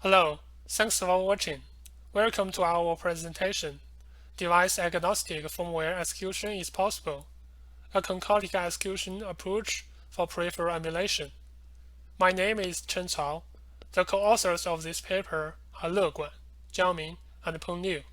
Hello, thanks for watching. Welcome to our presentation. Device-agnostic firmware execution is possible. A concurrent execution approach for peripheral emulation. My name is ChenCao. The co-authors of this paper are Leguan, Jiangming, and Peng Liu.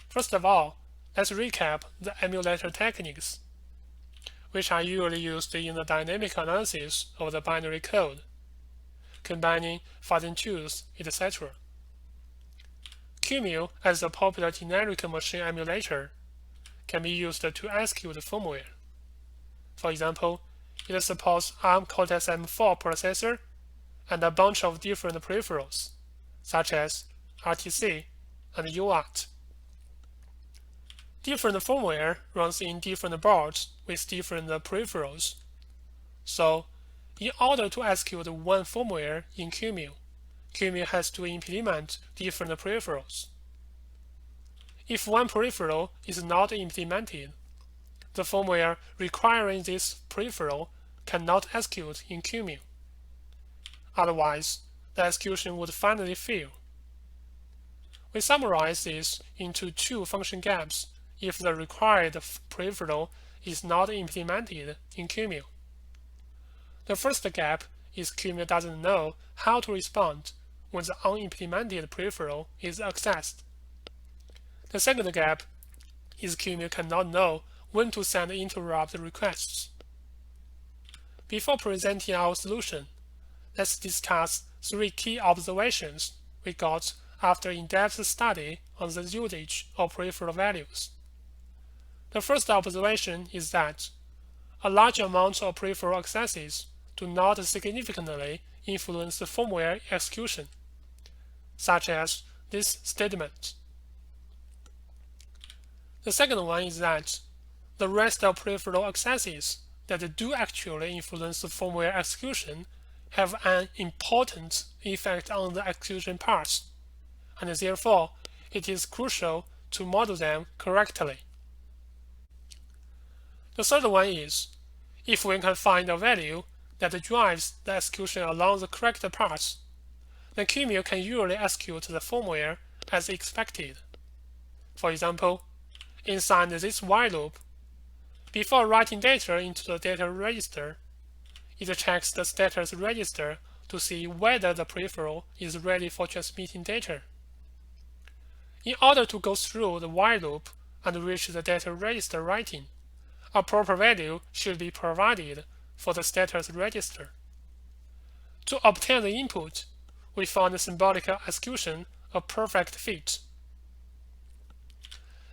First of all, let's recap the emulator techniques, which are usually used in the dynamic analysis of the binary code, combining fuzzy tools, etc. QEMU, as a popular generic machine emulator, can be used to execute firmware. For example, it supports ARM Cortex-M4 processor and a bunch of different peripherals, such as RTC and UART. Different firmware runs in different boards with different peripherals. So, in order to execute one firmware in QEMU, QEMU has to implement different peripherals. If one peripheral is not implemented, the firmware requiring this peripheral cannot execute in QEMU. Otherwise, the execution would finally fail. We summarize this into two function gaps if the required peripheral is not implemented in QEMU. The first gap is QEMU doesn't know how to respond when the unimplemented peripheral is accessed. The second gap is QEMU cannot know when to send interrupt requests. Before presenting our solution, let's discuss three key observations we got after in-depth study on the usage of peripheral values. The first observation is that a large amount of peripheral accesses do not significantly influence the firmware execution, such as this statement. The second one is that the rest of peripheral accesses that do actually influence the firmware execution have an important effect on the execution parts, and therefore it is crucial to model them correctly. The third one is, if we can find a value that drives the execution along the correct paths, then QEMU can usually execute the firmware as expected. For example, inside this while loop, before writing data into the data register, it checks the status register to see whether the peripheral is ready for transmitting data. In order to go through the while loop and reach the data register writing, a proper value should be provided for the status register. To obtain the input, we found the symbolic execution a perfect fit.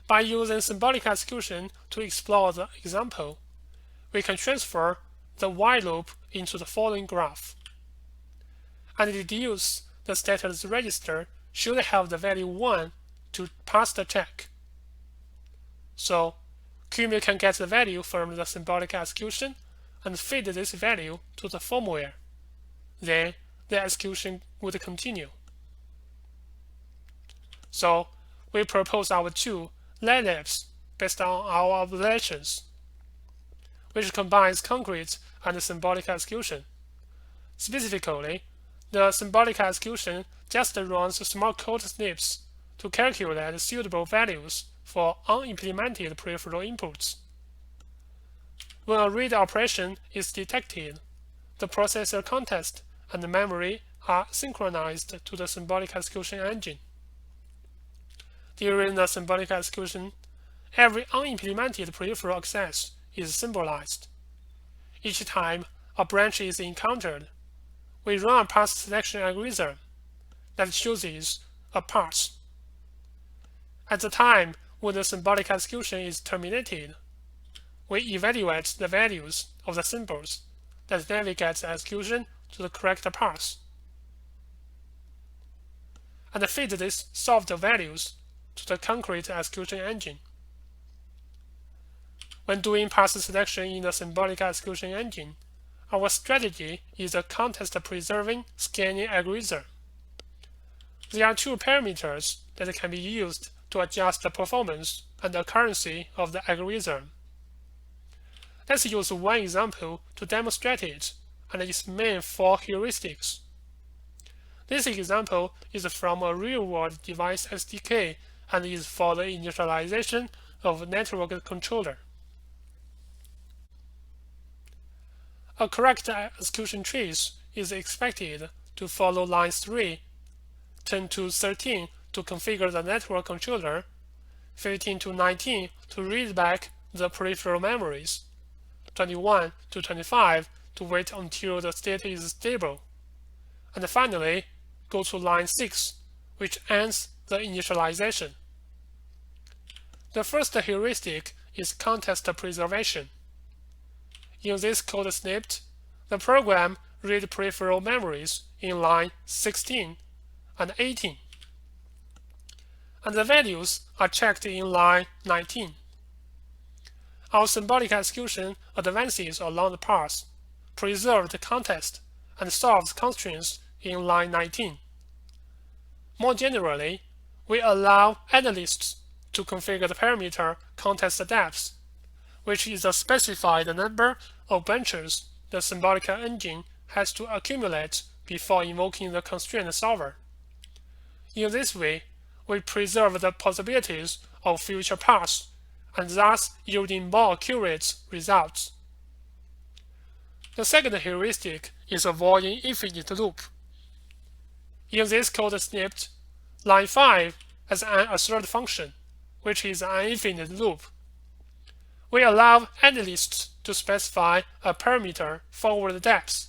By using symbolic execution to explore the example, we can transfer the while loop into the following graph, and deduce the status register should have the value 1 to pass the check. So, QEMU can get the value from the symbolic execution and feed this value to the firmware. Then, the execution would continue. So, we propose our two Laelaps based on our observations, which combines concrete and symbolic execution. Specifically, the symbolic execution just runs small code snips to calculate suitable values for unimplemented peripheral inputs. When a read operation is detected, the processor context and the memory are synchronized to the symbolic execution engine. During the symbolic execution, every unimplemented peripheral access is symbolized. Each time a branch is encountered, we run a path selection algorithm that chooses a path. At the time when the symbolic execution is terminated, we evaluate the values of the symbols that navigate the execution to the correct path, and feed these solved values to the concrete execution engine. When doing path selection in the symbolic execution engine, our strategy is a context-preserving scanning algorithm. There are two parameters that can be used to adjust the performance and accuracy of the algorithm. Let's use one example to demonstrate it and its main four heuristics. This example is from a real-world device SDK and is for the initialization of a network controller. A correct execution trace is expected to follow lines 3, 10 to 13 to configure the network controller, 15 to 19 to read back the peripheral memories, 21 to 25 to wait until the state is stable, and finally go to line 6, which ends the initialization. The first heuristic is context preservation. In this code snippet, the program reads peripheral memories in line 16 and 18, and the values are checked in line 19. Our symbolic execution advances along the path, preserves the context, and solves constraints in line 19. More generally, we allow analysts to configure the parameter context depth, which is a specified number of branches the symbolic engine has to accumulate before invoking the constraint solver. In this way, we preserve the possibilities of future paths and thus yielding more accurate results. The second heuristic is avoiding infinite loop. In this code snippet, line 5 has an assert function, which is an infinite loop. We allow analysts to specify a parameter forward depth,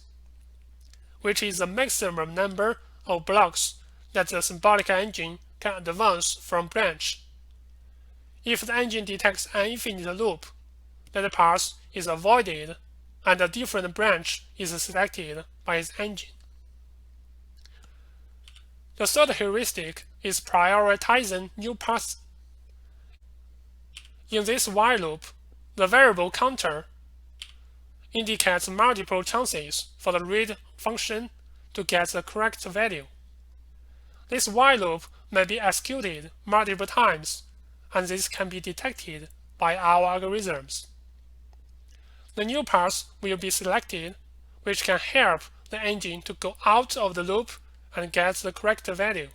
which is the maximum number of blocks that the symbolic engine can advance from branch. If the engine detects an infinite loop, that path is avoided and a different branch is selected by its engine. The third heuristic is prioritizing new paths. In this while loop, the variable counter indicates multiple chances for the read function to get the correct value. This while loop may be executed multiple times, and this can be detected by our algorithms. The new path will be selected, which can help the engine to go out of the loop and get the correct value.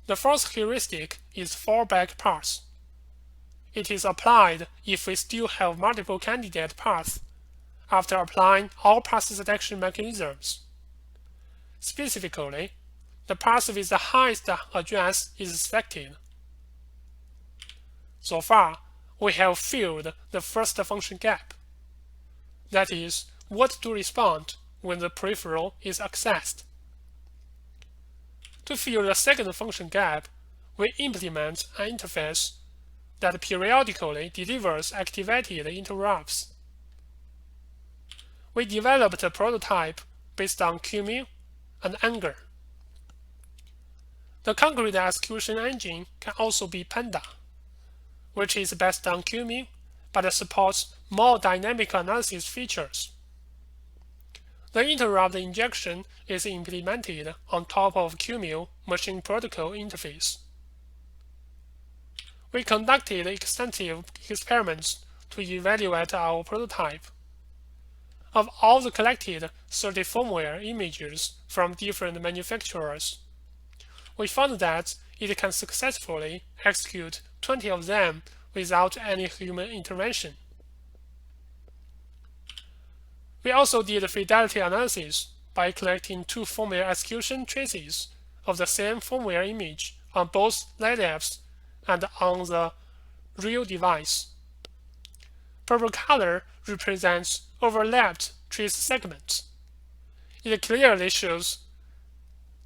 The fourth heuristic is fallback path. It is applied if we still have multiple candidate paths after applying all path selection mechanisms. Specifically, the path with the highest address is selected. So far, we have filled the first function gap. That is, what to respond when the peripheral is accessed. To fill the second function gap, we implement an interface that periodically delivers activated interrupts. We developed a prototype based on QEMU and Anger. The concrete execution engine can also be Panda, which is based on QEMU but supports more dynamic analysis features. The interrupt injection is implemented on top of QEMU machine protocol interface. We conducted extensive experiments to evaluate our prototype. Of all the collected 30 firmware images from different manufacturers, we found that it can successfully execute 20 of them without any human intervention. We also did fidelity analysis by collecting 2 firmware execution traces of the same firmware image on both Laelaps and on the real device. Purple color represents overlapped trace segments. It clearly shows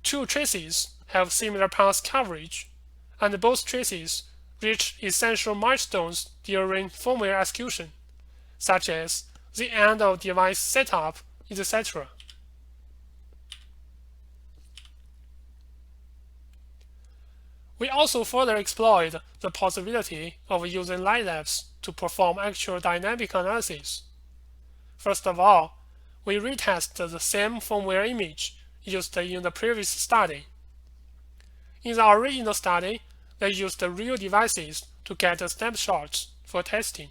2 traces have similar path coverage, and both traces reach essential milestones during firmware execution, such as the end of device setup, etc. We also further explored the possibility of using Laelaps to perform actual dynamic analysis. First of all, we retested the same firmware image used in the previous study. In the original study, they used real devices to get snapshots for testing.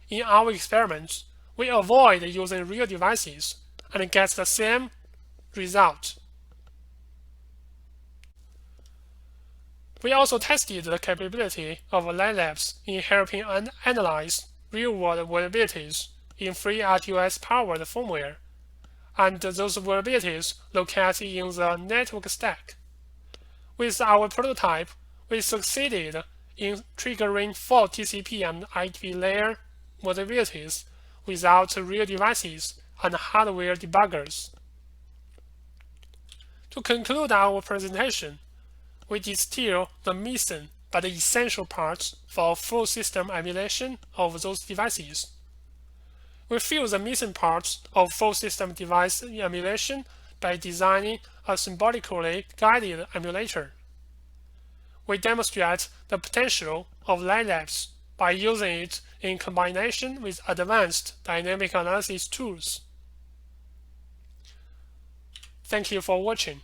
In our experiments, we avoid using real devices and get the same result. We also tested the capability of Laelaps in helping analyze real-world vulnerabilities in FreeRTOS-powered firmware, and those vulnerabilities located in the network stack. With our prototype, we succeeded in triggering 4 TCP and IP layer vulnerabilities without real devices and hardware debuggers. To conclude our presentation, we distill the missing but essential parts for full system emulation of those devices. We fill the missing parts of full system device emulation by designing a symbolically guided emulator. We demonstrate the potential of Laelaps by using it in combination with advanced dynamic analysis tools. Thank you for watching.